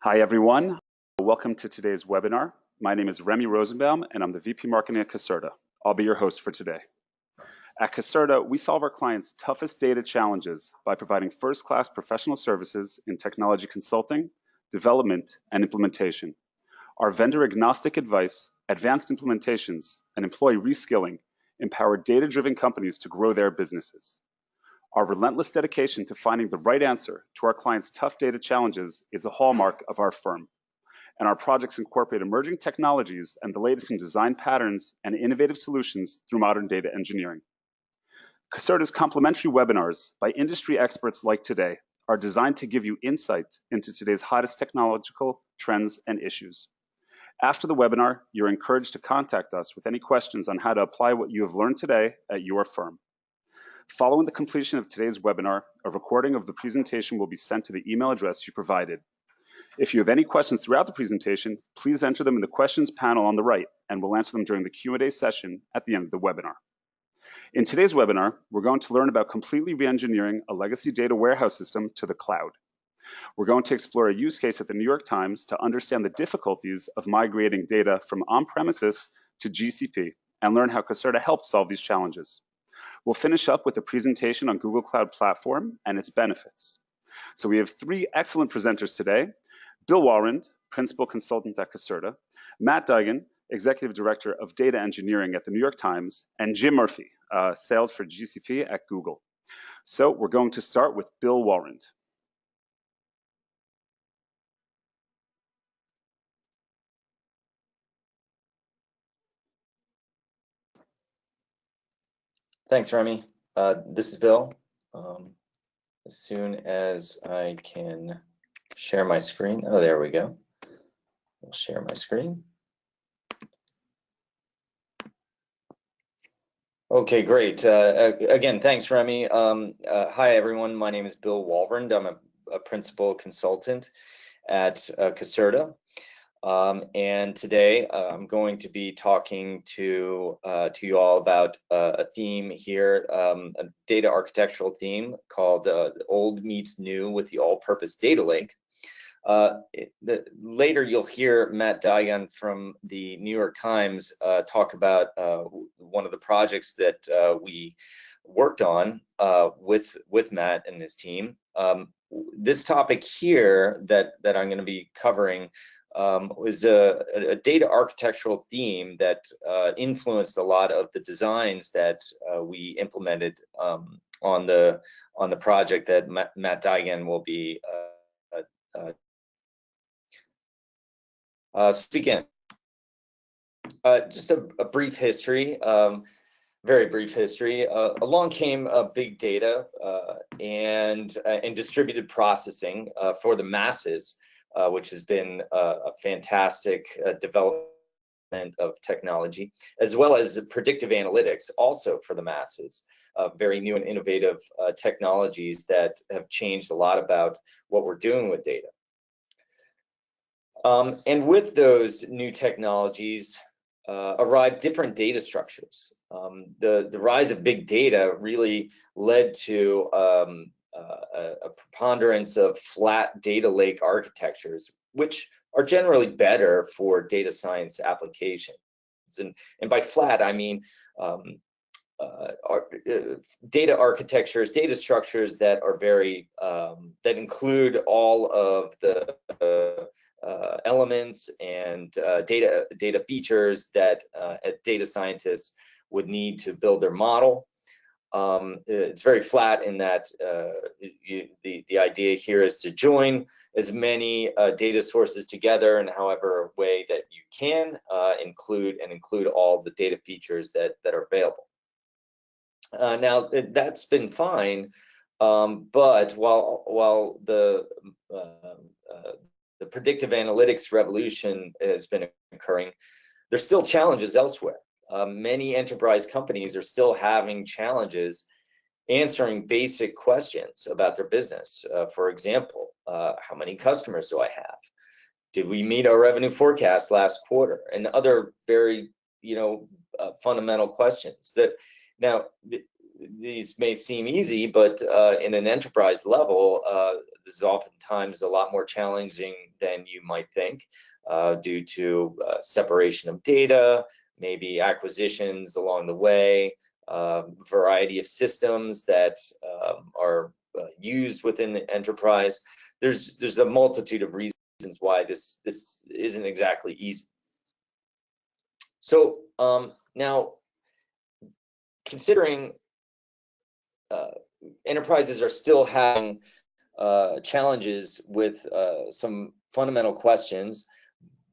Hi, everyone. Welcome to today's webinar. My name is Remy Rosenbaum, and I'm the VP Marketing at Caserta. I'll be your host for today. At Caserta, we solve our clients' toughest data challenges by providing first-class professional services in technology consulting, development, and implementation. Our vendor-agnostic advice, advanced implementations, and employee reskilling empower data-driven companies to grow their businesses. Our relentless dedication to finding the right answer to our clients' tough data challenges is a hallmark of our firm. And our projects incorporate emerging technologies and the latest in design patterns and innovative solutions through modern data engineering. Caserta's complimentary webinars by industry experts like today are designed to give you insight into today's hottest technological trends and issues. After the webinar, you're encouraged to contact us with any questions on how to apply what you have learned today at your firm. Following the completion of today's webinar, a recording of the presentation will be sent to the email address you provided. If you have any questions throughout the presentation, please enter them in the questions panel on the right, and we'll answer them during the Q&A session at the end of the webinar. In today's webinar, we're going to learn about completely re-engineering a legacy data warehouse system to the cloud. We're going to explore a use case at the New York Times to understand the difficulties of migrating data from on-premises to GCP and learn how Caserta helped solve these challenges. We'll finish up with a presentation on Google Cloud Platform and its benefits. So we have three excellent presenters today: Bill Walrond, Principal Consultant at Caserta, Matt Duigan, Executive Director of Data Engineering at the New York Times, and Jim Murphy, Sales for GCP at Google. So we're going to start with Bill Walrond. Thanks, Remy. This is Bill. As soon as I can share my screen. Oh, there we go. I'll share my screen. Okay, great. Again, thanks, Remy. Hi, everyone. My name is Bill Walrond. I'm a principal consultant at Caserta. And today I'm going to be talking to you all about a theme here, a data architectural theme called Old Meets New with the All-Purpose Data Lake. Later you'll hear Matt Duigan from the New York Times talk about one of the projects that we worked on with Matt and his team. This topic here that I'm going to be covering was a data architectural theme that influenced a lot of the designs that we implemented on the project that Matt Duigan will be speaking. Just a brief history, very brief history. Along came big data and distributed processing for the masses. Which has been a fantastic development of technology, as well as predictive analytics, also for the masses. Very new and innovative technologies that have changed a lot about what we're doing with data. And with those new technologies arrived different data structures. The rise of big data really led to a preponderance of flat data lake architectures, which are generally better for data science applications. And by flat, I mean data architectures, data structures that are very, that include all of the elements and data features that data scientists would need to build their model. It's very flat in that the idea here is to join as many data sources together in however way that you can, include all the data features that are available. Now that's been fine, but while the predictive analytics revolution has been occurring, there's still challenges elsewhere. Many enterprise companies are still having challenges answering basic questions about their business. For example, how many customers do I have? Did we meet our revenue forecast last quarter? And other very, fundamental questions that now these may seem easy, but in an enterprise level, this is oftentimes a lot more challenging than you might think due to separation of data, maybe acquisitions along the way, variety of systems that are used within the enterprise. There's a multitude of reasons why this isn't exactly easy. So now, considering enterprises are still having challenges with some fundamental questions,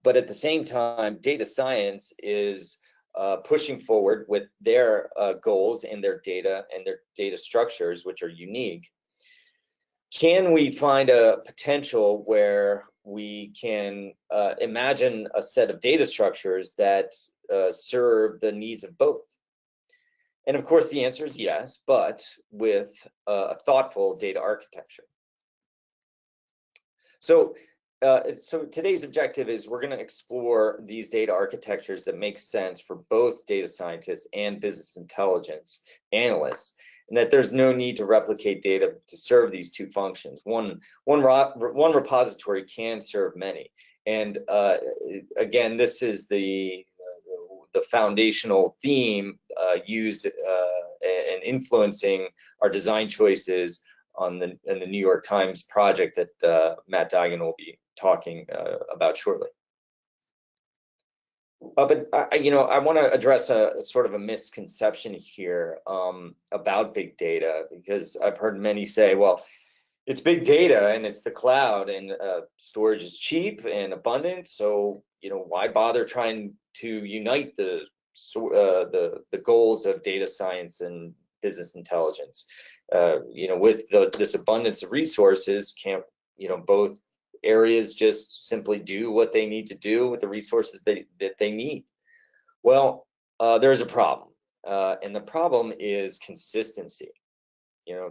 but at the same time, data science is pushing forward with their goals and their data structures, which are unique. Can we find a potential where we can imagine a set of data structures that serve the needs of both? And of course, the answer is yes, but with a thoughtful data architecture. So today's objective is we're going to explore these data architectures that make sense for both data scientists and business intelligence analysts, and that there's no need to replicate data to serve these two functions. One repository can serve many. And again, this is the foundational theme used and influencing our design choices on the New York Times project that Matt Digan will be talking about shortly. But I want to address a sort of a misconception here about big data, because I've heard many say, well, it's big data and it's the cloud and storage is cheap and abundant, so why bother trying to unite the goals of data science and business intelligence? With this abundance of resources, can't both areas just simply do what they need to do with the resources that they need? Well, there's a problem, and the problem is consistency.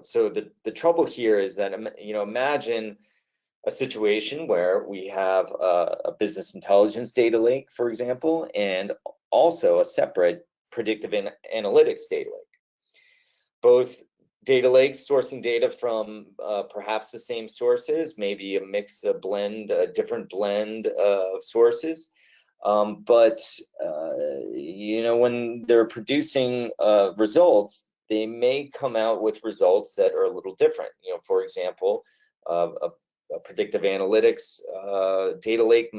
So the trouble here is that imagine a situation where we have a business intelligence data lake, for example, and also a separate predictive analytics data lake. Both data lakes sourcing data from perhaps the same sources, maybe a mix, a different blend of sources. But when they're producing results, they may come out with results that are a little different. For example, a predictive analytics data lake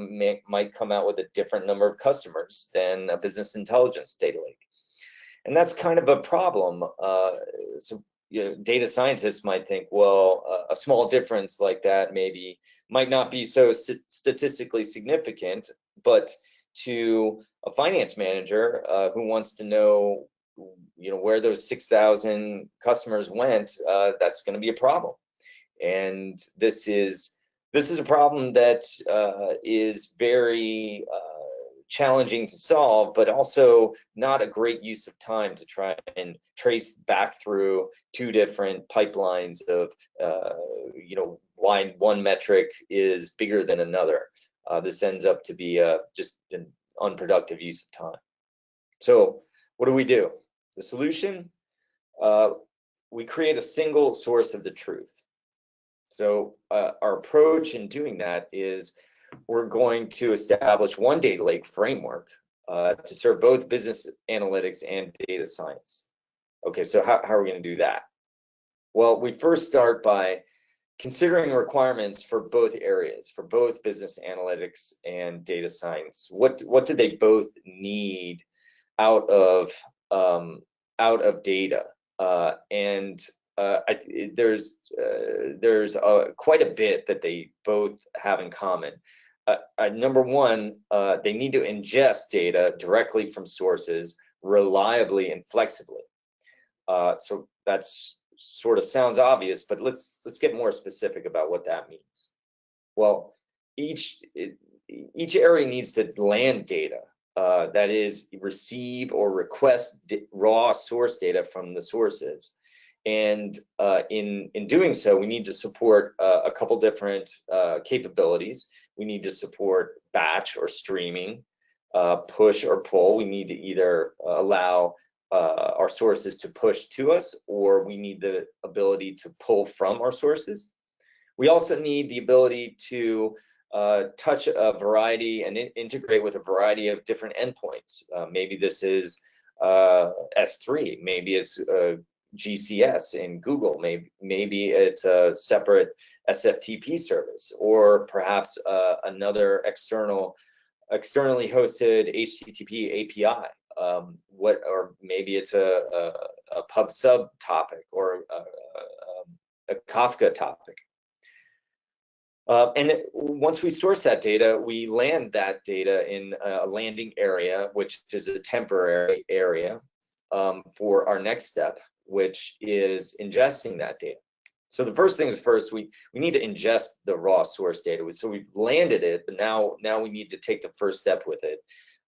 might come out with a different number of customers than a business intelligence data lake. And that's kind of a problem. So data scientists might think, well, a small difference like that maybe might not be so statistically significant, but to a finance manager who wants to know where those 6,000 customers went, that's going to be a problem. And this is a problem that is very challenging to solve, but also not a great use of time to try and trace back through two different pipelines of why one metric is bigger than another. This ends up to be just an unproductive use of time. So what do? The solution, we create a single source of the truth. So our approach in doing that is we're going to establish one data lake framework to serve both business analytics and data science. Okay, so how are we going to do that? Well, we first start by considering requirements for both areas, for both business analytics and data science. What do they both need out of data? There's quite a bit that they both have in common. Number one, they need to ingest data directly from sources reliably and flexibly. So that's sort of sounds obvious, but let's get more specific about what that means. Well, each area needs to land data, that is, receive or request raw source data from the sources. And in doing so, we need to support a couple different capabilities. We need to support batch or streaming, push or pull. We need to either allow our sources to push to us, or we need the ability to pull from our sources. We also need the ability to touch a variety and integrate with a variety of different endpoints. Maybe this is S3, maybe it's GCS in Google, maybe it's a separate SFTP service, or perhaps another externally hosted HTTP API. Or maybe it's a pub sub topic, or a Kafka topic. And once we source that data, we land that data in a landing area, which is a temporary area for our next step, which is ingesting that data. So the first thing is first, we need to ingest the raw source data. So we've landed it, but now we need to take the first step with it.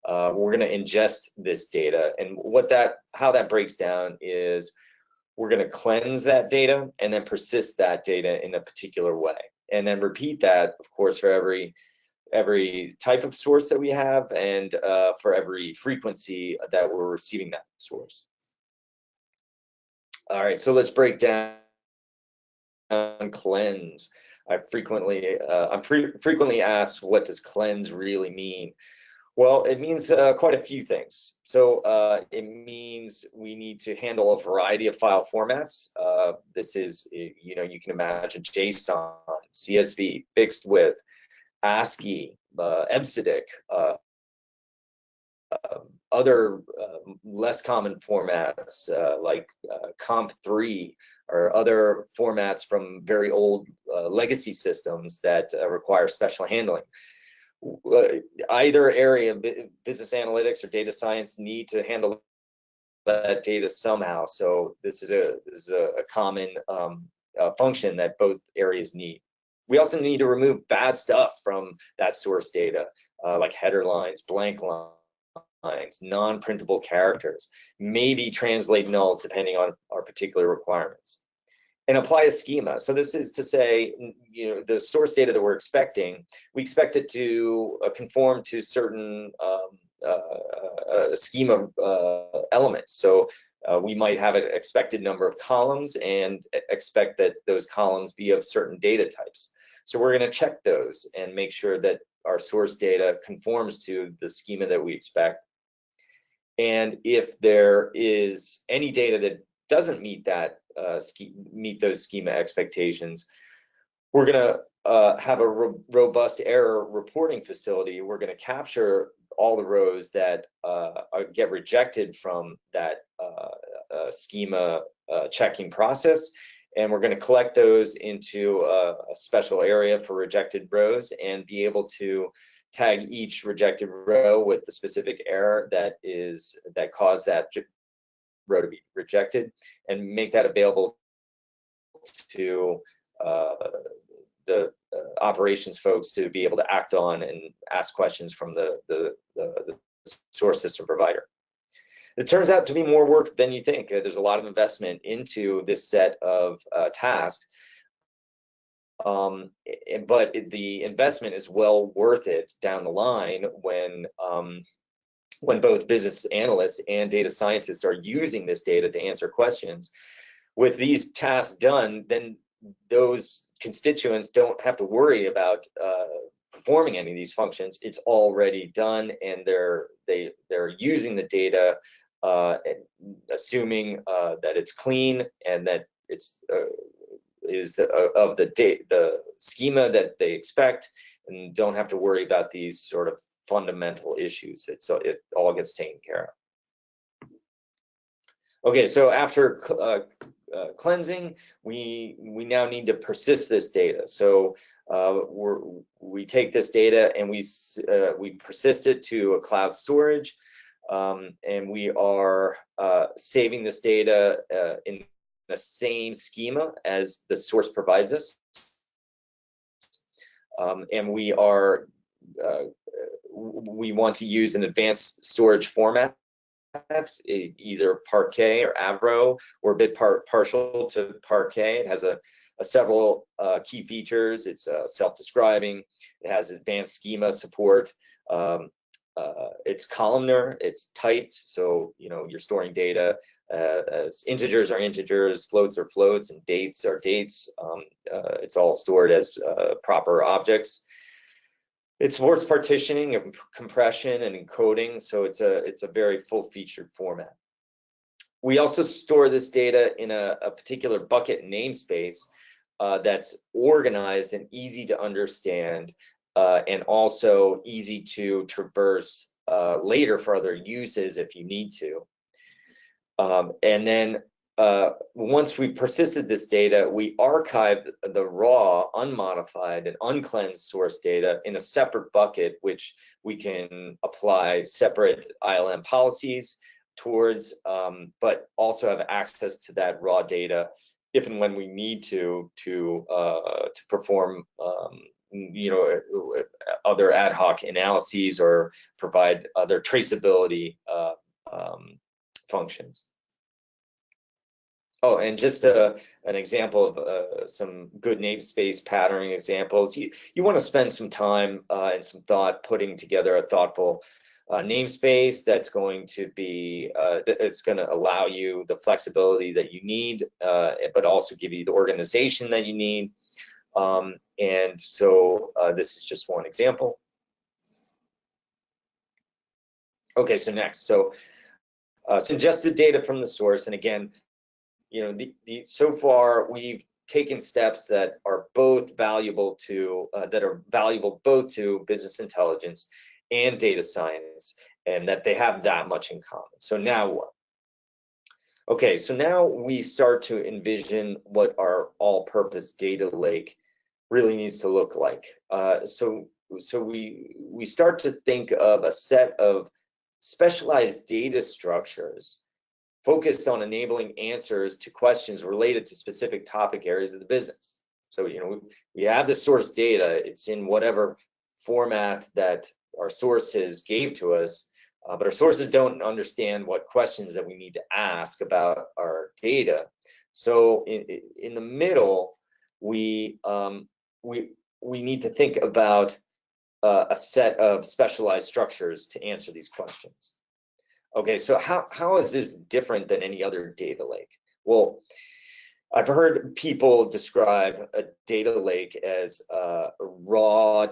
We're going to ingest this data, and how that breaks down is we're going to cleanse that data and then persist that data in a particular way, and then repeat that, of course, for every type of source that we have, and for every frequency that we're receiving that source. All right, so let's break down cleanse. I'm frequently asked, what does cleanse really mean? Well, it means quite a few things. So it means we need to handle a variety of file formats. This is, you can imagine JSON, CSV, fixed width, ASCII, EBCDIC, other less common formats like COMP3, or other formats from very old legacy systems that require special handling. Either area, business analytics or data science, need to handle that data somehow. So this is a common function that both areas need. We also need to remove bad stuff from that source data, like header lines, blank lines, non-printable characters, maybe translate nulls depending on our particular requirements, and apply a schema. So this is to say, the source data that we're expecting, we expect it to conform to certain schema elements. So we might have an expected number of columns and expect that those columns be of certain data types. So we're going to check those and make sure that our source data conforms to the schema that we expect. And if there is any data that doesn't meet that meet those schema expectations, we're going to have a robust error reporting facility. We're going to capture all the rows that get rejected from that schema checking process, and we're going to collect those into a special area for rejected rows, and be able to tag each rejected row with the specific error that caused that row to be rejected, and make that available to the operations folks to be able to act on and ask questions from the source system provider. It turns out to be more work than you think. There's a lot of investment into this set of tasks, but the investment is well worth it down the line when both business analysts and data scientists are using this data to answer questions. With these tasks done, then those constituents don't have to worry about performing any of these functions. It's already done, and they're using the data, assuming that it's clean and that it's of the schema that they expect, and don't have to worry about these sort of fundamental issues. It all gets taken care of. Okay, so after cleansing, we now need to persist this data. So we take this data and we persist it to a cloud storage, and we are saving this data in the same schema as the source provides us, and we want to use an advanced storage format, either Parquet or Avro, or a bit partial to Parquet. It has several key features. It's self-describing. It has advanced schema support. it's columnar, it's typed, so you're storing data as integers are integers, floats are floats, and dates are dates. It's all stored as proper objects. It supports partitioning and compression and encoding, so it's a very full-featured format. We also store this data in a particular bucket namespace that's organized and easy to understand, and also easy to traverse later for other uses if you need to. And then once we persisted this data, we archived the raw, unmodified, and uncleansed source data in a separate bucket, which we can apply separate ILM policies towards, but also have access to that raw data if and when we need to perform other ad hoc analyses or provide other traceability functions. Oh, and just an example of some good namespace patterning examples. You want to spend some time and some thought putting together a thoughtful namespace that's going to be it's going to allow you the flexibility that you need, but also give you the organization that you need. And so this is just one example. Okay, so next, so ingested data from the source, and again, so far we've taken steps that are both valuable to both to business intelligence and data science, and that they have that much in common. So now what? Okay, so now we start to envision what our all-purpose data lake really needs to look like. So we start to think of a set of specialized data structures focused on enabling answers to questions related to specific topic areas of the business. So we have the source data, it's in whatever format that our sources gave to us, but our sources don't understand what questions that we need to ask about our data. So in the middle, we need to think about a set of specialized structures to answer these questions. Okay, so how is this different than any other data lake? Well, I've heard people describe a data lake as raw,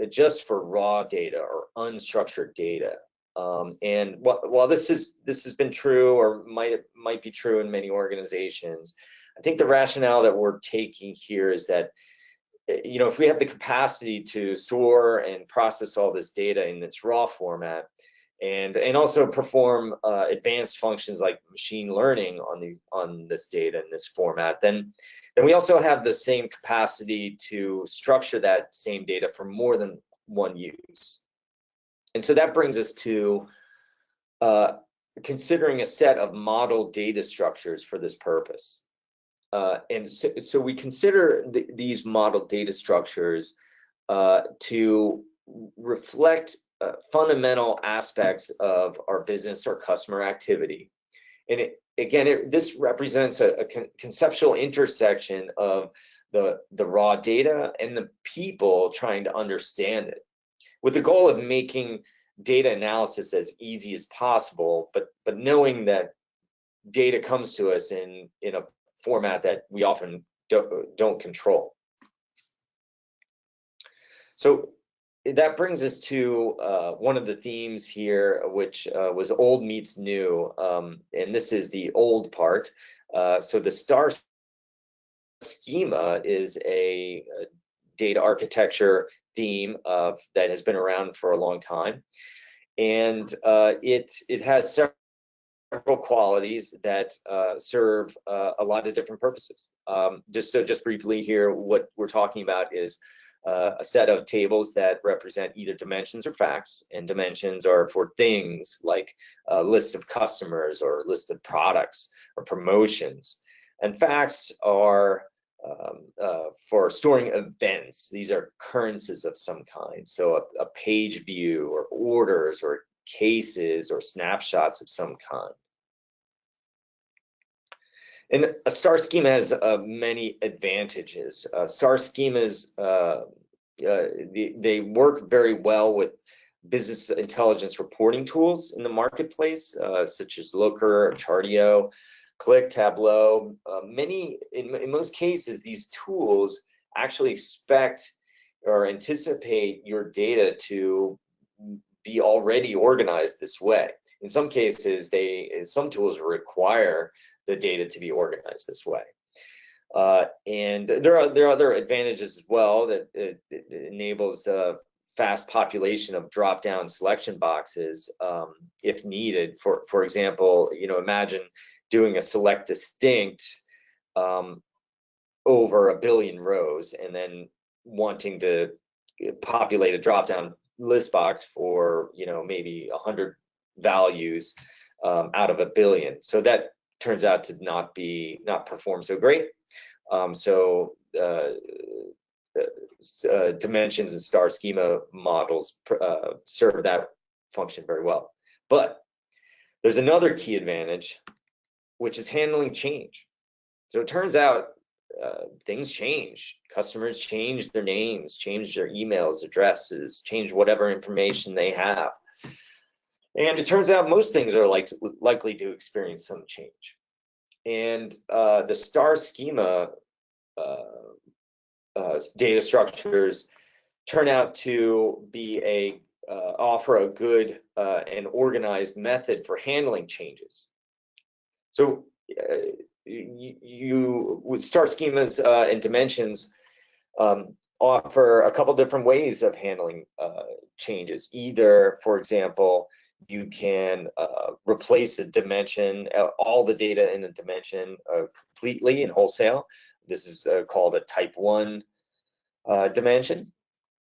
just for raw data or unstructured data. And while this has been true, or might be true in many organizations, I think the rationale that we're taking here is that if we have the capacity to store and process all this data in its raw format, and also perform advanced functions like machine learning on this data in this format, then we also have the same capacity to structure that same data for more than one use. And so that brings us to considering a set of model data structures for this purpose. And so we consider these model data structures to reflect fundamental aspects of our business or customer activity. And this represents a conceptual intersection of the raw data and the people trying to understand it, with the goal of making data analysis as easy as possible, but knowing that data comes to us in a format that we often don't control. So that brings us to one of the themes here, which was old meets new, and this is the old part. So the STAR schema is a data architecture theme that has been around for a long time, and it has several qualities that serve a lot of different purposes. Just briefly here, what we're talking about is a set of tables that represent either dimensions or facts, and dimensions are for things like lists of customers or lists of products or promotions, and facts are for storing events. These are occurrences of some kind, so a page view or orders or cases or snapshots of some kind. And a star schema has many advantages. Star schemas, they work very well with business intelligence reporting tools in the marketplace, such as Looker, Chartio, Click, Tableau. In most cases, these tools actually expect or anticipate your data to be already organized this way. In some cases, some tools require the data to be organized this way. And there are other advantages as well, that it enables fast population of drop-down selection boxes if needed. For example, imagine doing a select distinct over 1 billion rows, and then wanting to populate a drop-down list box for maybe 100 values out of 1 billion. So that turns out to not perform so great. Dimensions and star schema models serve that function very well. But there's another key advantage, which is handling change. So it turns out things change. Customers change their names, change their emails, addresses, change whatever information they have. And it turns out most things are likely to experience some change. And the star schema data structures turn out to be offer a good and organized method for handling changes. So with star schemas and dimensions offer a couple different ways of handling changes. Either, for example, you can replace a dimension, all the data in a dimension completely and wholesale. This is called a type 1 dimension.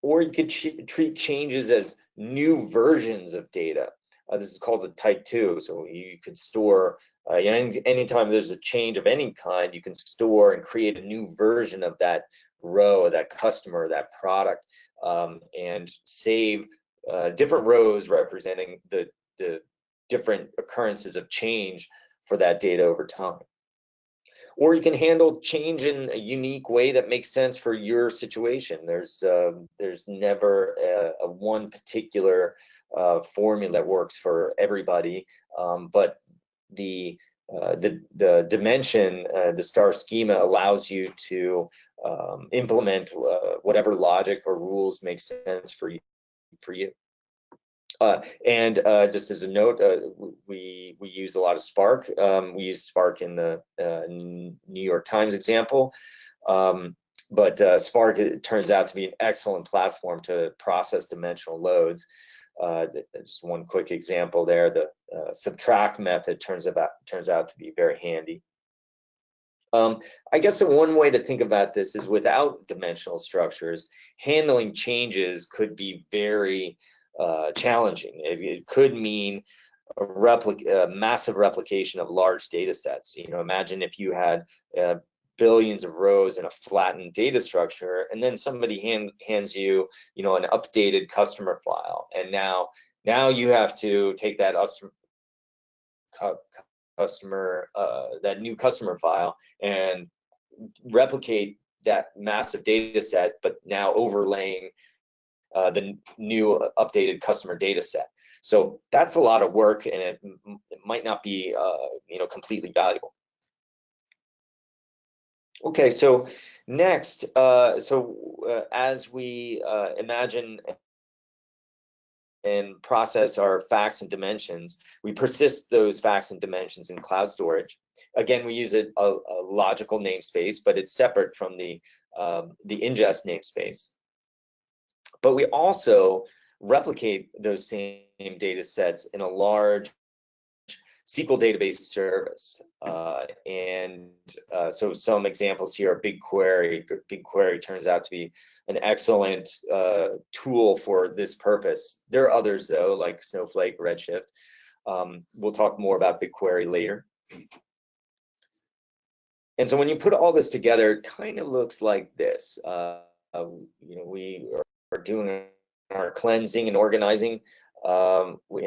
Or you could treat changes as new versions of data. This is called a type 2. So you could store, anytime there's a change of any kind, you can store and create a new version of that row, that customer, that product, and save different rows representing the different occurrences of change for that data over time. Or you can handle change in a unique way that makes sense for your situation. There's never a one particular formula that works for everybody, but the dimension, the star schema, allows you to implement whatever logic or rules make sense for you. And just as a note, we use a lot of Spark. We use Spark in the New York Times example, but Spark, it turns out to be an excellent platform to process dimensional loads. Just one quick example there, the subtract method turns out to be very handy. I guess the one way to think about this is, without dimensional structures, handling changes could be very challenging. It could mean a massive replication of large data sets. Imagine if you had billions of rows in a flattened data structure, and then somebody hands you, an updated customer file, and now you have to take that that new customer file and replicate that massive data set, but now overlaying the new updated customer data set. So that's a lot of work, and it might not be completely valuable. Okay, so next, as we imagine and process our facts and dimensions, we persist those facts and dimensions in cloud storage. Again, we use a logical namespace, but it's separate from the ingest namespace. But we also replicate those same data sets in a large SQL database service. So some examples here are BigQuery. BigQuery turns out to be an excellent tool for this purpose. There are others, though, like Snowflake, Redshift. We'll talk more about BigQuery later. And so when you put all this together, it kind of looks like this. We are doing our cleansing and organizing in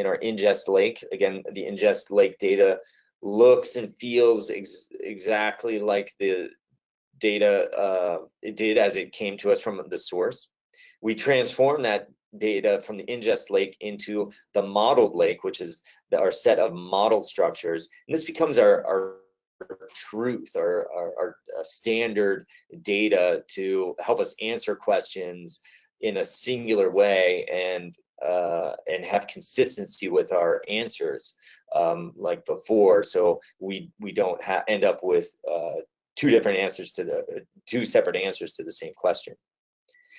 our ingest lake. Again, the ingest lake data looks and feels exactly like the data it did as it came to us from the source. We transform that data from the ingest lake into the modeled lake, which is our set of model structures. And this becomes our truth, our standard data to help us answer questions in a singular way and have consistency with our answers, like before. So we don't end up with two separate answers to the same question.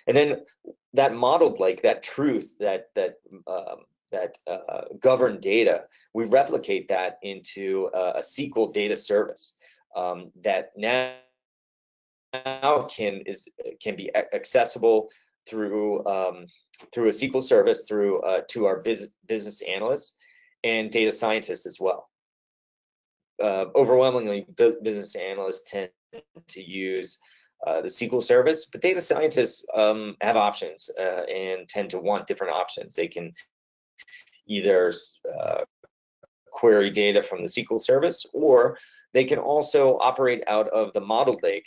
And then that modeled lake, that truth, that governed data, we replicate that into a SQL data service that now can be accessible through a SQL service to our business analysts and data scientists as well. Overwhelmingly, business analysts tend to use the SQL service, but data scientists have options and tend to want different options. They can either query data from the SQL service, or they can also operate out of the modeled lake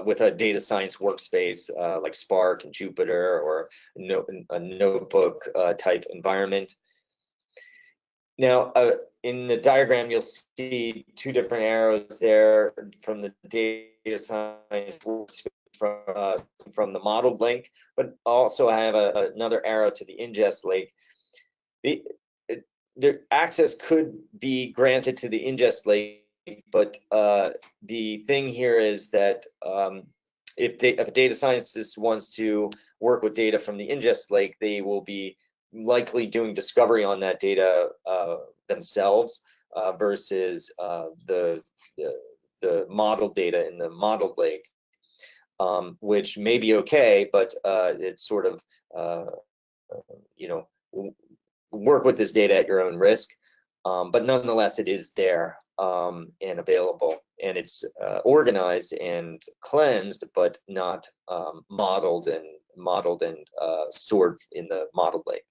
with a data science workspace like Spark and Jupyter, or a notebook type environment. Now, in the diagram, you'll see two different arrows there from the data science workspace from the modeled lake, but also I have another arrow to the ingest lake. The access could be granted to the ingest lake, but the thing here is that if a data scientist wants to work with data from the ingest lake, they will be likely doing discovery on that data themselves versus the modeled data in the modeled lake, which may be okay, but it's sort of work with this data at your own risk, but nonetheless it is there and available, and it's organized and cleansed, but not modeled and stored in the modeled lake.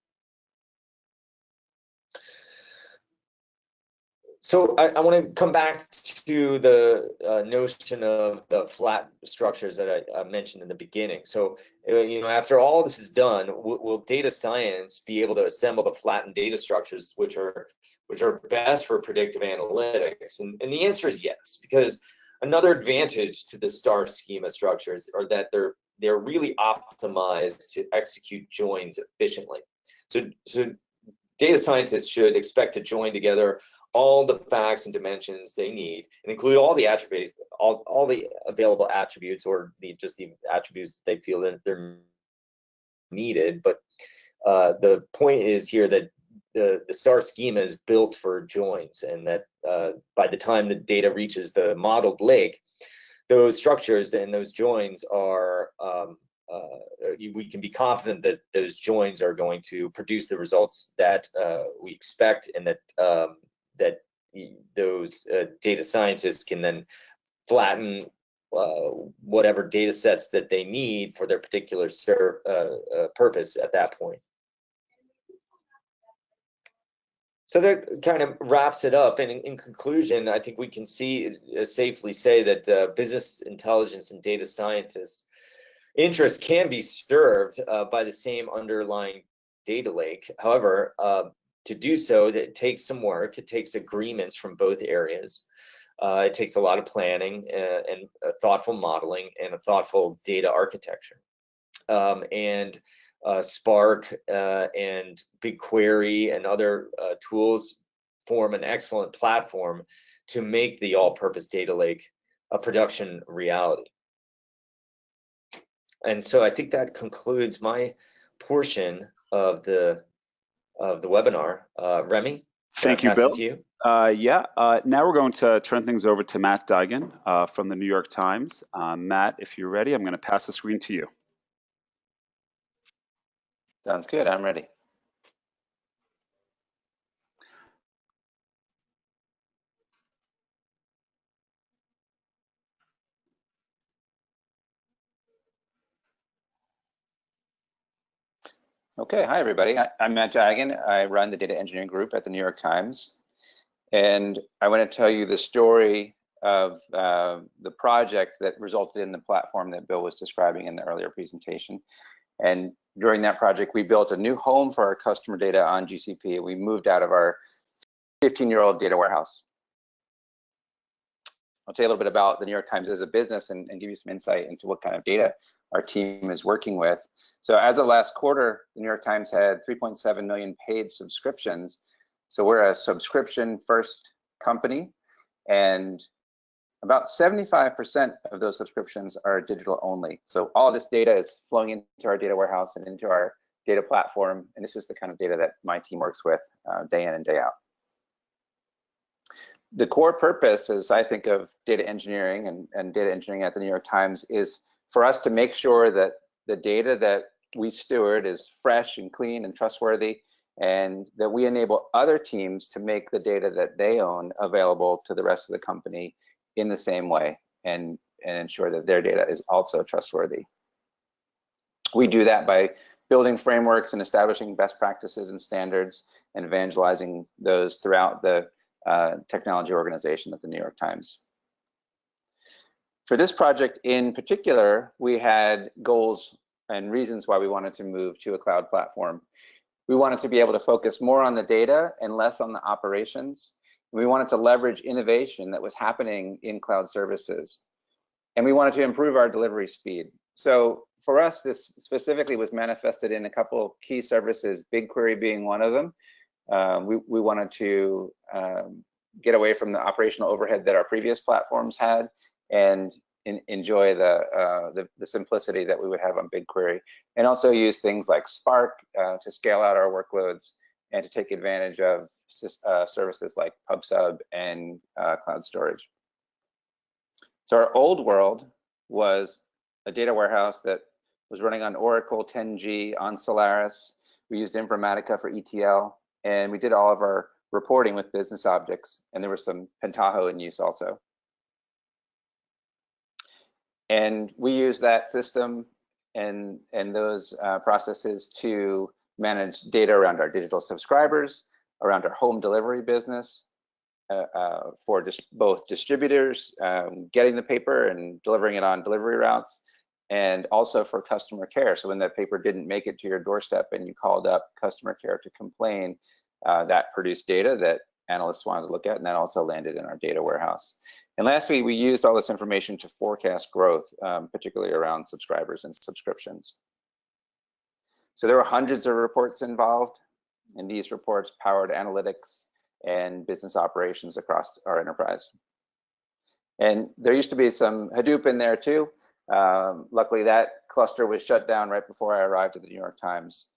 So I want to come back to the notion of the flat structures that I mentioned in the beginning. So, after all this is done, will data science be able to assemble the flattened data structures, which are best for predictive analytics? And the answer is yes, because another advantage to the star schema structures are that they're really optimized to execute joins efficiently. So data scientists should expect to join together all the facts and dimensions they need, and include all the attributes, all the available attributes, or just the attributes that they feel that they're needed. But the point is here that the star schema is built for joins, and that by the time the data reaches the modeled lake, those structures and those joins are we can be confident that those joins are going to produce the results that we expect, and that those data scientists can then flatten whatever data sets that they need for their particular purpose at that point. So that kind of wraps it up. And in conclusion, I think we can safely say that business intelligence and data scientists' interest can be served by the same underlying data lake. However, to do so, it takes some work. It takes agreements from both areas. It takes a lot of planning and thoughtful modeling and a thoughtful data architecture. And Spark and BigQuery and other tools form an excellent platform to make the all-purpose data lake a production reality. And so I think that concludes my portion of the webinar. Remy, thank you, Bill. Now we're going to turn things over to Matt Deigan from the New York Times. Matt, if you're ready, I'm going to pass the screen to you. Sounds good. I'm ready. Okay, hi everybody. I'm Matt Deigan. I run the data engineering group at the New York Times. And I want to tell you the story of the project that resulted in the platform that Bill was describing in the earlier presentation. And during that project, we built a new home for our customer data on GCP. We moved out of our 15-year-old data warehouse. I'll tell you a little bit about the New York Times as a business and give you some insight into what kind of data our team is working with. So as of last quarter, the New York Times had 3.7 million paid subscriptions. So we're a subscription-first company, and about 75% of those subscriptions are digital only. So all this data is flowing into our data warehouse and into our data platform, and this is the kind of data that my team works with day in and day out. The core purpose, as I think of data engineering and data engineering at the New York Times, is for us to make sure that the data that we steward is fresh and clean and trustworthy, and that we enable other teams to make the data that they own available to the rest of the company in the same way, and ensure that their data is also trustworthy. We do that by building frameworks and establishing best practices and standards and evangelizing those throughout the technology organization at the New York Times. For this project in particular, we had goals and reasons why we wanted to move to a cloud platform. We wanted to be able to focus more on the data and less on the operations. We wanted to leverage innovation that was happening in cloud services. And we wanted to improve our delivery speed. So for us, this specifically was manifested in a couple of key services, BigQuery being one of them. We wanted to get away from the operational overhead that our previous platforms had and enjoy the simplicity that we would have on BigQuery, and also use things like Spark to scale out our workloads and to take advantage of services like PubSub and cloud storage. So our old world was a data warehouse that was running on Oracle 10G on Solaris. We used Informatica for ETL, and we did all of our reporting with business objects, and there was some Pentaho in use also. And we use that system and those processes to manage data around our digital subscribers, around our home delivery business, for just both distributors getting the paper and delivering it on delivery routes, and also for customer care. So when that paper didn't make it to your doorstep and you called up customer care to complain, that produced data that analysts wanted to look at, and that also landed in our data warehouse. And lastly, we used all this information to forecast growth, particularly around subscribers and subscriptions. So there were hundreds of reports involved, and these reports powered analytics and business operations across our enterprise. And there used to be some Hadoop in there too. Luckily, that cluster was shut down right before I arrived at the New York Times.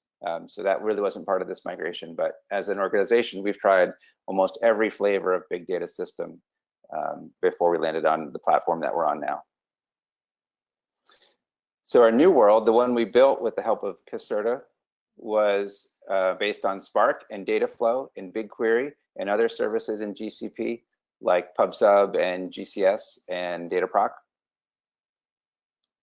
So that really wasn't part of this migration. But as an organization, we've tried almost every flavor of big data system before we landed on the platform that we're on now. So our new world, the one we built with the help of Caserta, was based on Spark and Dataflow and BigQuery and other services in GCP like PubSub and GCS and Dataproc.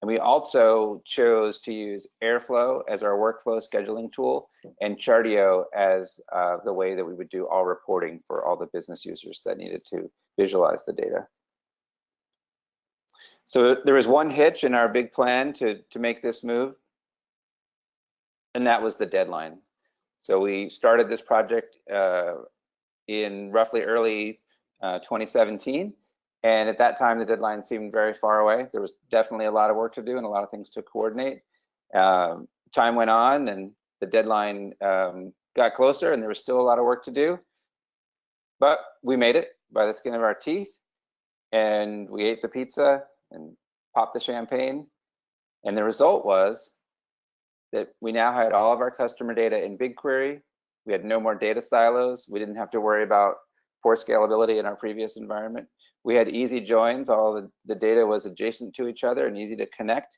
And we also chose to use Airflow as our workflow scheduling tool and Chartio as the way that we would do all reporting for all the business users that needed to visualize the data. So there was one hitch in our big plan to make this move, and that was the deadline. So we started this project in roughly early 2017. And at that time, the deadline seemed very far away. There was definitely a lot of work to do and a lot of things to coordinate. Time went on and the deadline got closer and there was still a lot of work to do. But we made it by the skin of our teeth, and we ate the pizza and popped the champagne. And the result was that we now had all of our customer data in BigQuery. We had no more data silos. We didn't have to worry about poor scalability in our previous environment. We had easy joins. All the data was adjacent to each other and easy to connect.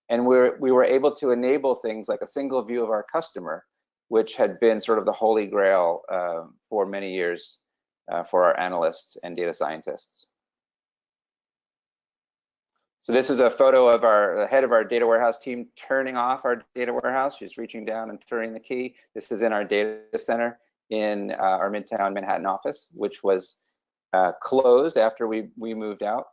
And we were able to enable things like a single view of our customer, which had been sort of the holy grail for many years for our analysts and data scientists. So this is a photo of the head of our data warehouse team turning off our data warehouse. She's reaching down and turning the key. This is in our data center in our Midtown Manhattan office, which was closed after we moved out.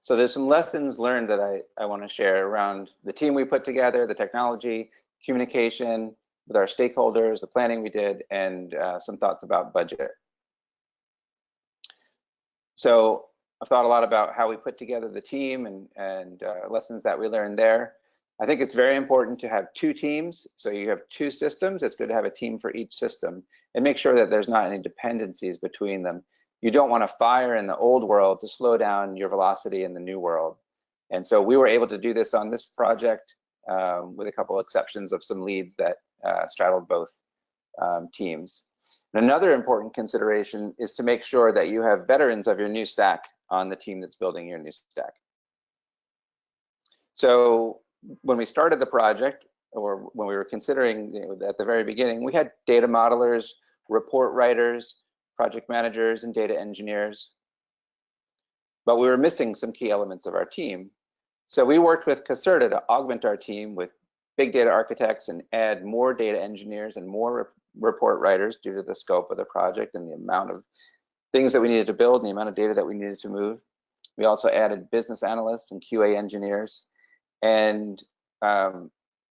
So there's some lessons learned that I want to share around the team we put together, the technology, communication with our stakeholders, the planning we did, and some thoughts about budget. So I've thought a lot about how we put together the team and lessons that we learned there. I think it's very important to have two teams. So you have two systems. It's good to have a team for each system and make sure that there's not any dependencies between them. You don't want to fire in the old world to slow down your velocity in the new world. And so we were able to do this on this project with a couple exceptions of some leads that straddled both teams. And another important consideration is to make sure that you have veterans of your new stack on the team that's building your new stack. So when we started the project, or when we were considering, at the very beginning, we had data modelers, report writers, project managers, and data engineers. But we were missing some key elements of our team. So we worked with Caserta to augment our team with big data architects and add more data engineers and more report writers due to the scope of the project and the amount of things that we needed to build and the amount of data that we needed to move. We also added business analysts and QA engineers. And we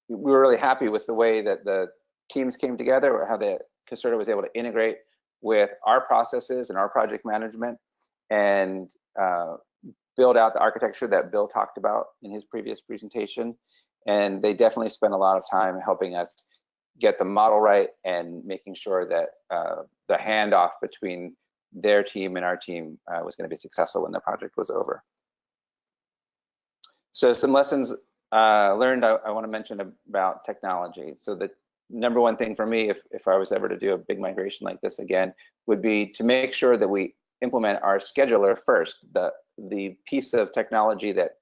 were really happy with the way that the teams came together, or how the Caserta was able to integrate with our processes and our project management and build out the architecture that Bill talked about in his previous presentation. And they definitely spent a lot of time helping us get the model right and making sure that the handoff between their team and our team was going to be successful when the project was over. So some lessons learned I want to mention about technology. So the number one thing for me, if I was ever to do a big migration like this again, would be to make sure that we implement our scheduler first, the piece of technology that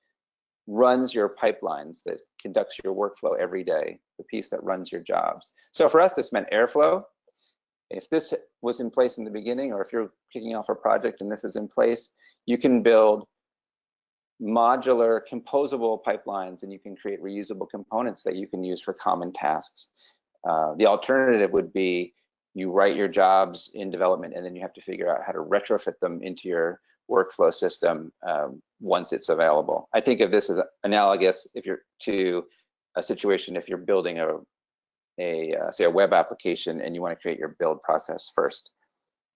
runs your pipelines, that conducts your workflow every day, the piece that runs your jobs. So for us, this meant Airflow. If this was in place in the beginning, or if you're kicking off a project and this is in place, you can build modular composable pipelines, and you can create reusable components that you can use for common tasks. The alternative would be you write your jobs in development and then you have to figure out how to retrofit them into your workflow system once it's available. I think of this as analogous to a situation if you're building say a web application and you want to create your build process first,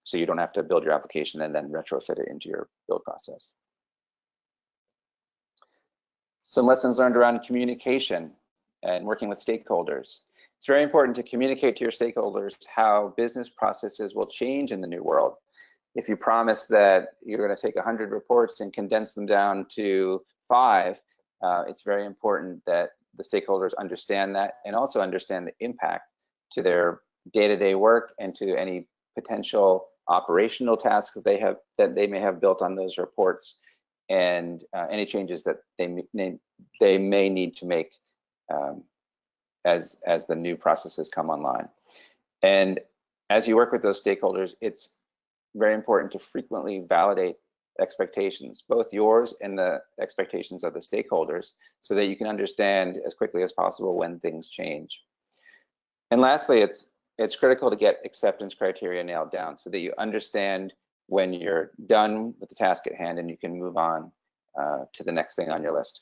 so you don't have to build your application and then retrofit it into your build process. Some lessons learned around communication and working with stakeholders. It's very important to communicate to your stakeholders how business processes will change in the new world. If you promise that you're going to take 100 reports and condense them down to 5, it's very important that the stakeholders understand that and also understand the impact to their day-to-day work and to any potential operational tasks that they may have built on those reports, and any changes that they may need to make as the new processes come online. And as you work with those stakeholders, it's very important to frequently validate expectations, both yours and the expectations of the stakeholders, so that you can understand as quickly as possible when things change. And lastly, it's critical to get acceptance criteria nailed down so that you understand when you're done with the task at hand and you can move on to the next thing on your list.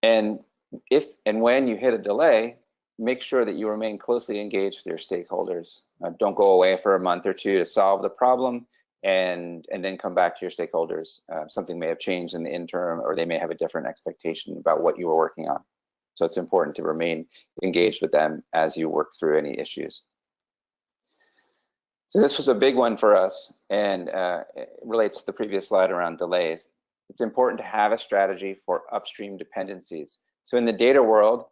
And if and when you hit a delay, make sure that you remain closely engaged with your stakeholders. Don't go away for a month or two to solve the problem and then come back to your stakeholders. Something may have changed in the interim, or they may have a different expectation about what you were working on. So it's important to remain engaged with them as you work through any issues. So this was a big one for us, and it relates to the previous slide around delays. It's important to have a strategy for upstream dependencies. So in the data world,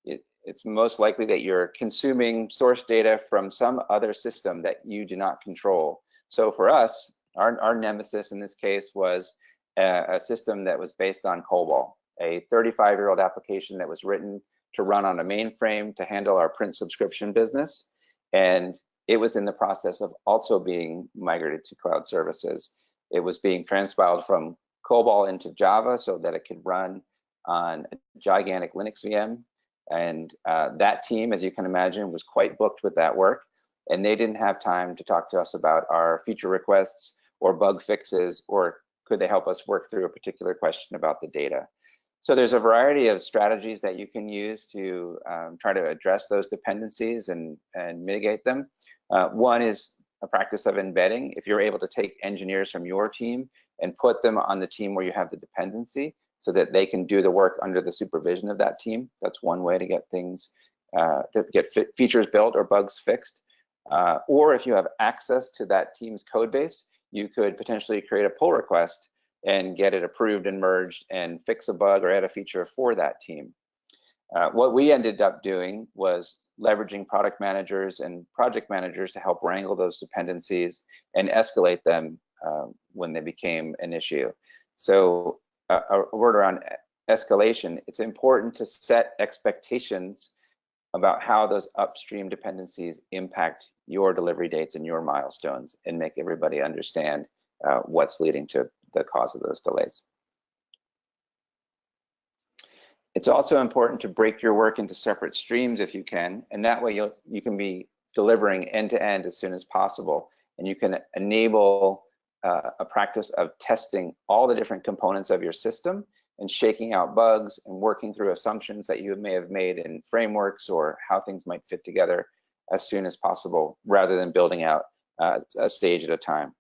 it's most likely that you're consuming source data from some other system that you do not control. So for us, our nemesis in this case was a system that was based on COBOL, a 35-year-old application that was written to run on a mainframe to handle our print subscription business. And it was in the process of also being migrated to cloud services. It was being transpiled from COBOL into Java so that it could run on a gigantic Linux VM. And that team, as you can imagine, was quite booked with that work. And they didn't have time to talk to us about our feature requests or bug fixes, or could they help us work through a particular question about the data? So there's a variety of strategies that you can use to try to address those dependencies and mitigate them. One is a practice of embedding. If you're able to take engineers from your team and put them on the team where you have the dependency so that they can do the work under the supervision of that team, that's one way to get things, to get features built or bugs fixed. Or if you have access to that team's code base, you could potentially create a pull request and get it approved and merged and fix a bug or add a feature for that team. What we ended up doing was leveraging product managers and project managers to help wrangle those dependencies and escalate them when they became an issue. So a word around escalation, it's important to set expectations about how those upstream dependencies impact your delivery dates and your milestones, and make everybody understand what's leading to the cause of those delays. It's also important to break your work into separate streams if you can, and that way you can be delivering end-to-end as soon as possible, and you can enable a practice of testing all the different components of your system and shaking out bugs and working through assumptions that you may have made in frameworks or how things might fit together as soon as possible, rather than building out a stage at a time.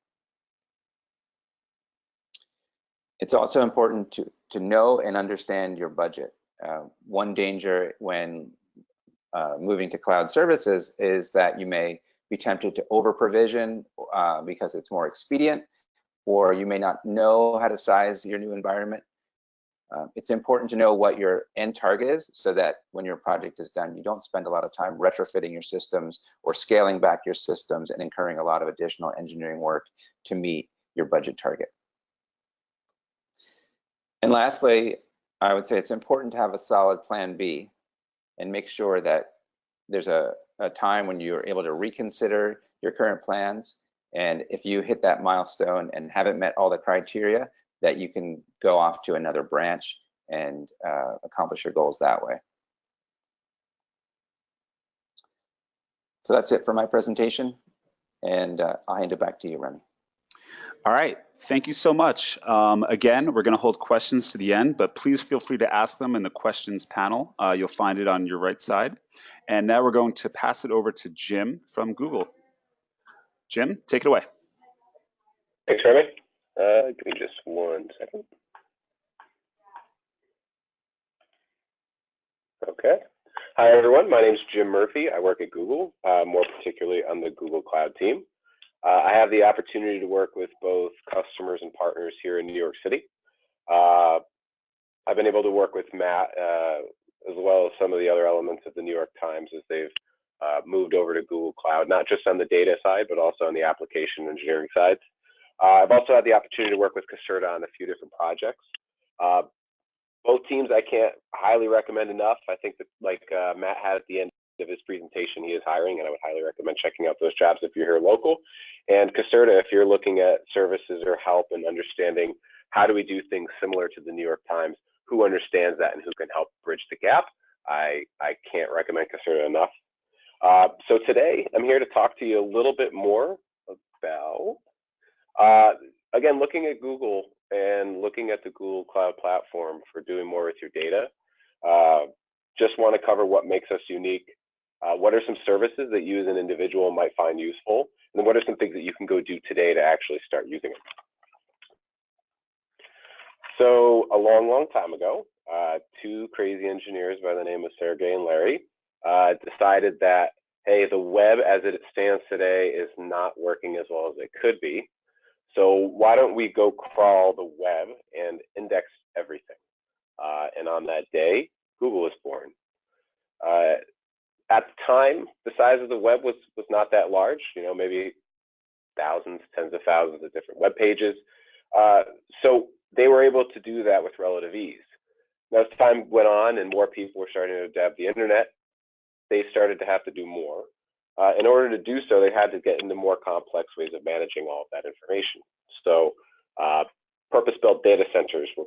It's also important to know and understand your budget. One danger when moving to cloud services is that you may be tempted to over provision because it's more expedient, or you may not know how to size your new environment. It's important to know what your end target is so that when your project is done, you don't spend a lot of time retrofitting your systems or scaling back your systems and incurring a lot of additional engineering work to meet your budget target. And lastly, I would say it's important to have a solid plan B and make sure that there's a time when you're able to reconsider your current plans. And if you hit that milestone and haven't met all the criteria, that you can go off to another branch and accomplish your goals that way. So that's it for my presentation, and I'll hand it back to you, Remy. All right, thank you so much. Again, we're going to hold questions to the end, but please feel free to ask them in the questions panel. You'll find it on your right side. And now we're going to pass it over to Jim from Google. Jim, take it away. Thanks, Remy. Give me just 1 second. Okay. Hi, everyone. My name is Jim Murphy. I work at Google, more particularly on the Google Cloud team. I have the opportunity to work with both customers and partners here in New York City. I've been able to work with Matt as well as some of the other elements of the New York Times as they've moved over to Google Cloud, not just on the data side, but also on the application engineering side. I've also had the opportunity to work with Caserta on a few different projects. Both teams I can't highly recommend enough. I think that, like Matt had at the end of his presentation, he is hiring, and I would highly recommend checking out those jobs if you're here local. And Caserta, if you're looking at services or help and understanding how do we do things similar to the New York Times, who understands that and who can help bridge the gap, I can't recommend Caserta enough. So today, I'm here to talk to you a little bit more about, again, looking at Google and looking at the Google Cloud Platform for doing more with your data. Just want to cover what makes us unique. What are some services that you as an individual might find useful? And then what are some things that you can go do today to actually start using them? So a long, long time ago, two crazy engineers by the name of Sergey and Larry decided that, hey, the web as it stands today is not working as well as it could be. So why don't we go crawl the web and index everything? And on that day, Google was born. At the time, the size of the web was not that large, you know, maybe thousands, tens of thousands of different web pages. So they were able to do that with relative ease. Now, as time went on and more people were starting to adapt the internet, they started to have to do more. In order to do so, they had to get into more complex ways of managing all of that information. So purpose-built data centers were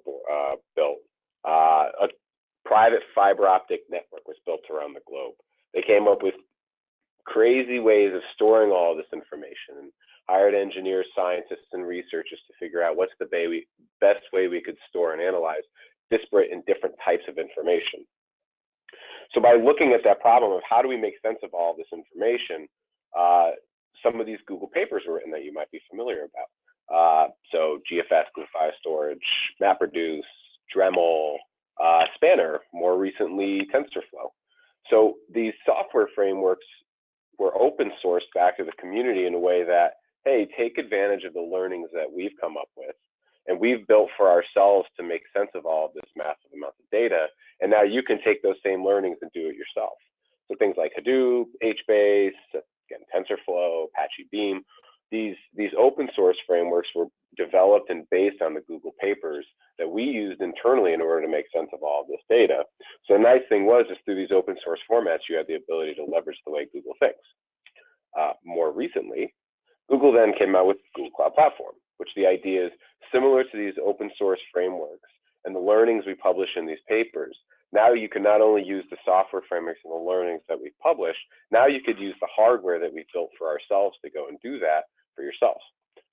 built. A private fiber optic network was built around the globe. They came up with crazy ways of storing all of this information. hired engineers, scientists, and researchers to figure out what's the best way we could store and analyze disparate and different types of information. So by looking at that problem of how do we make sense of all this information, some of these Google papers were written that you might be familiar about. So GFS, Glue File Storage, MapReduce, Dremel, Spanner, more recently TensorFlow. So these software frameworks were open sourced back to the community in a way that, hey, take advantage of the learnings that we've come up with and we've built for ourselves to make sense of all of this massive amount of data. And now you can take those same learnings and do it yourself. So things like Hadoop, HBase, again, TensorFlow, Apache Beam, these open source frameworks were developed and based on the Google papers that we used internally in order to make sense of all of this data. So the nice thing was, is through these open source formats, you had the ability to leverage the way Google thinks. More recently, Google then came out with Google Cloud Platform, which the idea is similar to these open source frameworks and the learnings we publish in these papers. Now you can not only use the software frameworks and the learnings that we've published, now you could use the hardware that we've built for ourselves to go and do that for yourselves.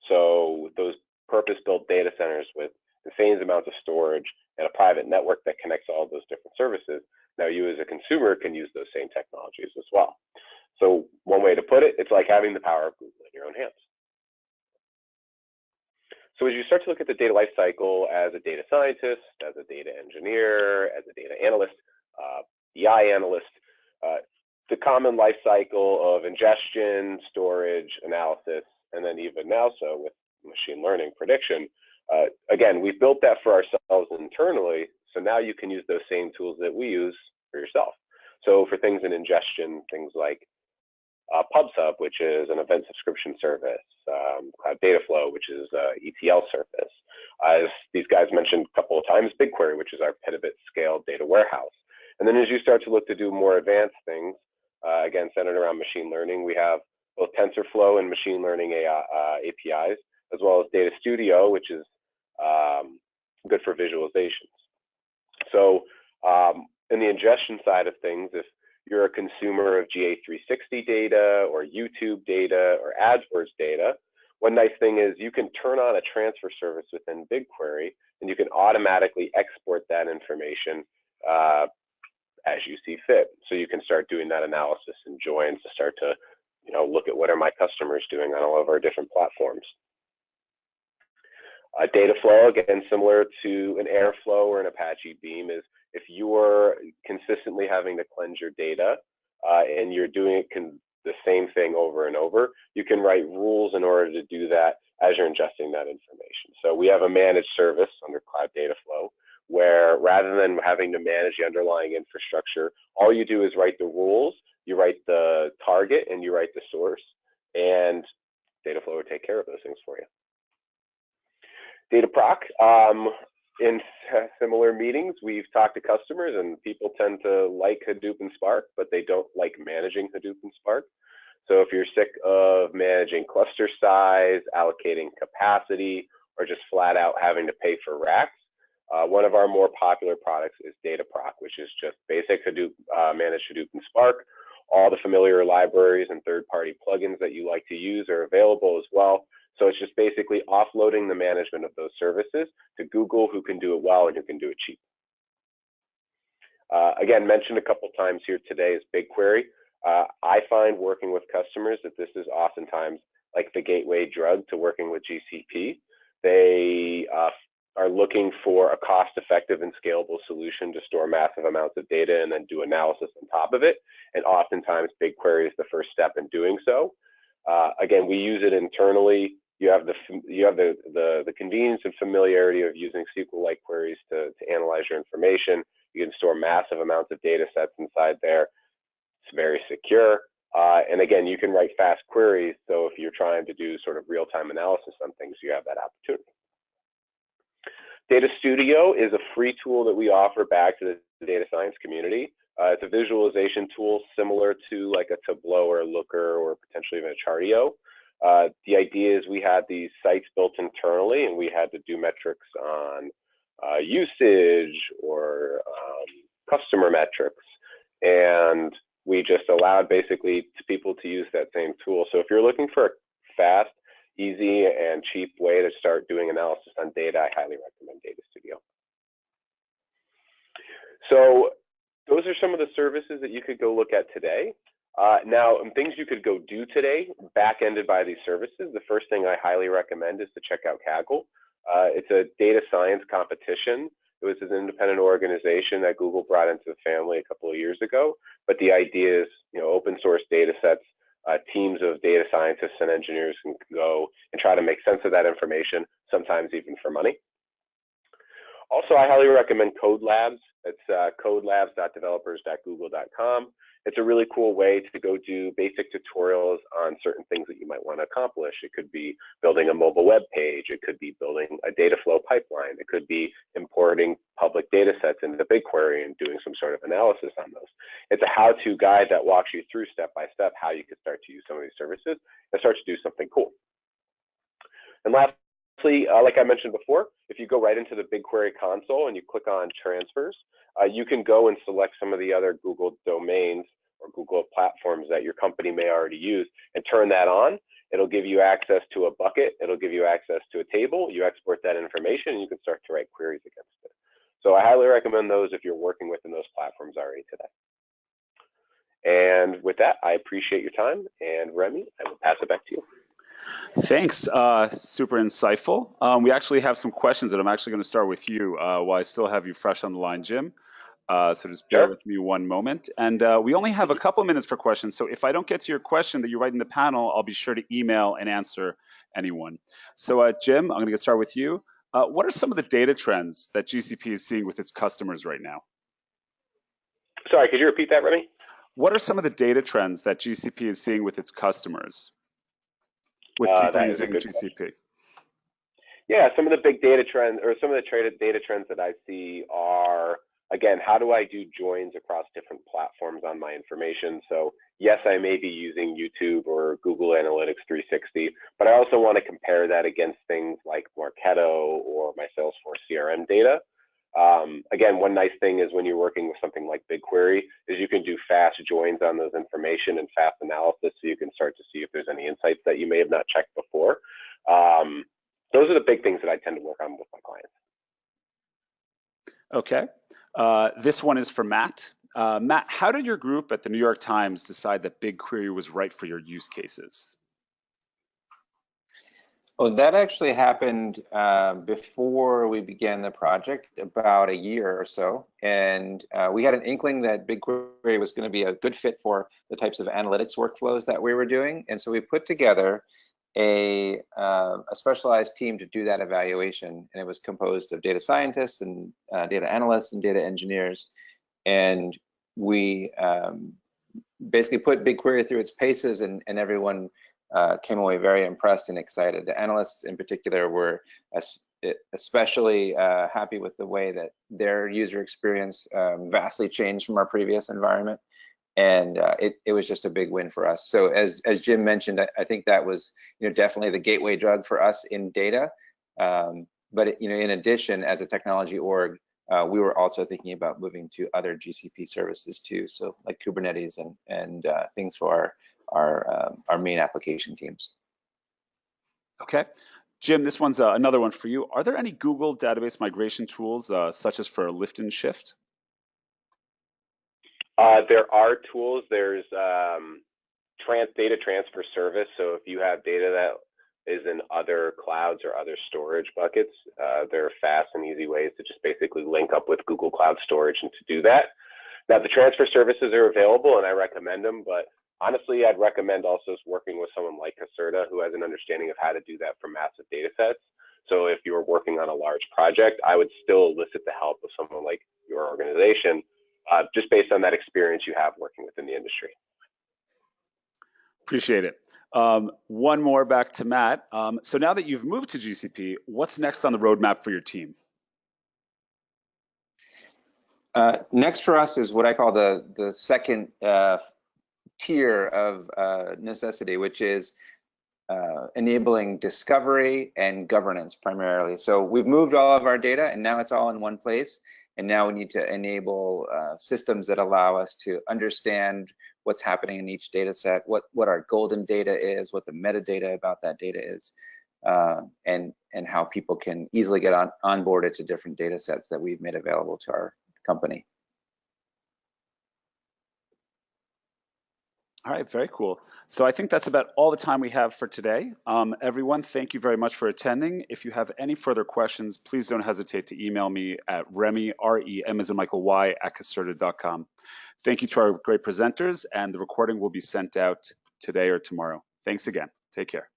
So those purpose-built data centers with insane amounts of storage and a private network that connects all of those different services, now you as a consumer can use those same technologies as well. So one way to put it, it's like having the power of Google in your own hands. So as you start to look at the data lifecycle as a data scientist, as a data engineer, as a data analyst, BI analyst, the common lifecycle of ingestion, storage, analysis, and then even now so with machine learning prediction, again, we've built that for ourselves internally, so now you can use those same tools that we use for yourself. So for things in ingestion, things like PubSub, which is an event subscription service, Cloud Dataflow, which is an ETL service. As these guys mentioned a couple of times, BigQuery, which is our petabit scale data warehouse. And then as you start to look to do more advanced things, again, centered around machine learning, we have both TensorFlow and machine learning APIs, as well as Data Studio, which is good for visualizations. So in the ingestion side of things, if you're a consumer of GA360 data or YouTube data or AdWords data, one nice thing is you can turn on a transfer service within BigQuery and you can automatically export that information as you see fit. So you can start doing that analysis and joins to start to, look at what are my customers doing on all of our different platforms. Data flow, again, similar to an Airflow or an Apache Beam, is if you're consistently having to cleanse your data and you're doing the same thing over and over, you can write rules in order to do that as you're ingesting that information. So we have a managed service under Cloud Dataflow where rather than having to manage the underlying infrastructure, all you do is write the rules, you write the target, and you write the source, and Dataflow will take care of those things for you. Dataproc, in similar meetings, we've talked to customers and people tend to like Hadoop and Spark, but they don't like managing Hadoop and Spark. So if you're sick of managing cluster size, allocating capacity, or just flat out having to pay for racks, one of our more popular products is Dataproc, which is just basic Hadoop, managed Hadoop and Spark. All the familiar libraries and third-party plugins that you like to use are available as well. So it's just basically offloading the management of those services to Google, who can do it well and who can do it cheap. Again, mentioned a couple times here today is BigQuery. I find working with customers that this is oftentimes like the gateway drug to working with GCP. They are looking for a cost-effective and scalable solution to store massive amounts of data and then do analysis on top of it. And oftentimes BigQuery is the first step in doing so. Again, we use it internally. You have the convenience and familiarity of using SQL-like queries to analyze your information. You can store massive amounts of data sets inside there. It's very secure. And again, you can write fast queries. So if you're trying to do sort of real-time analysis on things, you have that opportunity. Data Studio is a free tool that we offer back to the data science community. It's a visualization tool similar to like a Tableau or a Looker or potentially even a Chartio. The idea is we had these sites built internally and we had to do metrics on usage or customer metrics. And we just allowed basically people to use that same tool. So if you're looking for a fast, easy and cheap way to start doing analysis on data, I highly recommend Data Studio. So those are some of the services that you could go look at today. Now, things you could go do today, back-ended by these services. The first thing I highly recommend is to check out Kaggle. It's a data science competition. It was an independent organization that Google brought into the family a couple of years ago. But the idea is, open source data sets, teams of data scientists and engineers can go and try to make sense of that information, sometimes even for money. Also, I highly recommend Code Labs. It's codelabs.developers.google.com. It's a really cool way to go do basic tutorials on certain things that you might want to accomplish. It could be building a mobile web page. It could be building a data flow pipeline. It could be importing public data sets into BigQuery and doing some sort of analysis on those. It's a how-to guide that walks you through step by step how you can start to use some of these services and start to do something cool. And lastly, like I mentioned before, if you go right into the BigQuery console and you click on transfers, you can go and select some of the other Google domains or Google platforms that your company may already use and turn that on. It'll give you access to a bucket. It'll give you access to a table. You export that information and you can start to write queries against it. So I highly recommend those if you're working within those platforms already today. And with that, I appreciate your time. And Remy, I will pass it back to you. Thanks, super insightful. We actually have some questions that I'm actually going to start with you while I still have you fresh on the line, Jim. So just bear with me one moment. And we only have a couple minutes for questions. So if I don't get to your question that you write in the panel, I'll be sure to email and answer anyone. So Jim, I'm going to get started with you. What are some of the data trends that GCP is seeing with its customers right now? Sorry, could you repeat that, Remy? What are some of the data trends that GCP is seeing with its customers? With people using GCP. Question. Yeah, some of the big data trends, or some of the data trends that I see are, again, how do I do joins across different platforms on my information? So yes, I may be using YouTube or Google Analytics 360, but I also want to compare that against things like Marketo or my Salesforce CRM data. Again, one nice thing is when you're working with something like BigQuery is you can do fast joins on those information and fast analysis, so you can start to see if there's any insights that you may have not checked before. Those are the big things that I tend to work on with my clients. Okay. This one is for Matt. Matt, how did your group at the New York Times decide that BigQuery was right for your use cases? Well, that actually happened before we began the project, about a year or so. And we had an inkling that BigQuery was going to be a good fit for the types of analytics workflows that we were doing. And so we put together a specialized team to do that evaluation. And it was composed of data scientists and data analysts and data engineers. And we basically put BigQuery through its paces, and everyone came away very impressed and excited. The analysts in particular were especially happy with the way that their user experience vastly changed from our previous environment. And it was just a big win for us. So as Jim mentioned, I think that was definitely the gateway drug for us in data. But in addition, as a technology org, we were also thinking about moving to other GCP services too. So like Kubernetes and things for our main application teams. Okay. Jim, this one's another one for you. Are there any Google database migration tools, such as for lift and shift? There are tools. There's data transfer service. So if you have data that is in other clouds or other storage buckets, there are fast and easy ways to just basically link up with Google Cloud Storage and to do that. Now, the transfer services are available, and I recommend them, but honestly, I'd recommend also working with someone like Caserta, who has an understanding of how to do that for massive data sets. So if you're working on a large project, I would still elicit the help of someone like your organization, just based on that experience you have working within the industry. Appreciate it. One more back to Matt. So now that you've moved to GCP, what's next on the roadmap for your team? Next for us is what I call the second tier of necessity, which is enabling discovery and governance primarily. So we've moved all of our data and now it's all in one place. And now we need to enable systems that allow us to understand what's happening in each data set, what our golden data is, what the metadata about that data is, and how people can easily get onboarded to different data sets that we've made available to our company. All right, very cool. So I think that's about all the time we have for today. Everyone, thank you very much for attending. If you have any further questions, please don't hesitate to email me at Remy, R-E-M as in Michael Y, at Caserta.com. Thank you to our great presenters, and the recording will be sent out today or tomorrow. Thanks again. Take care.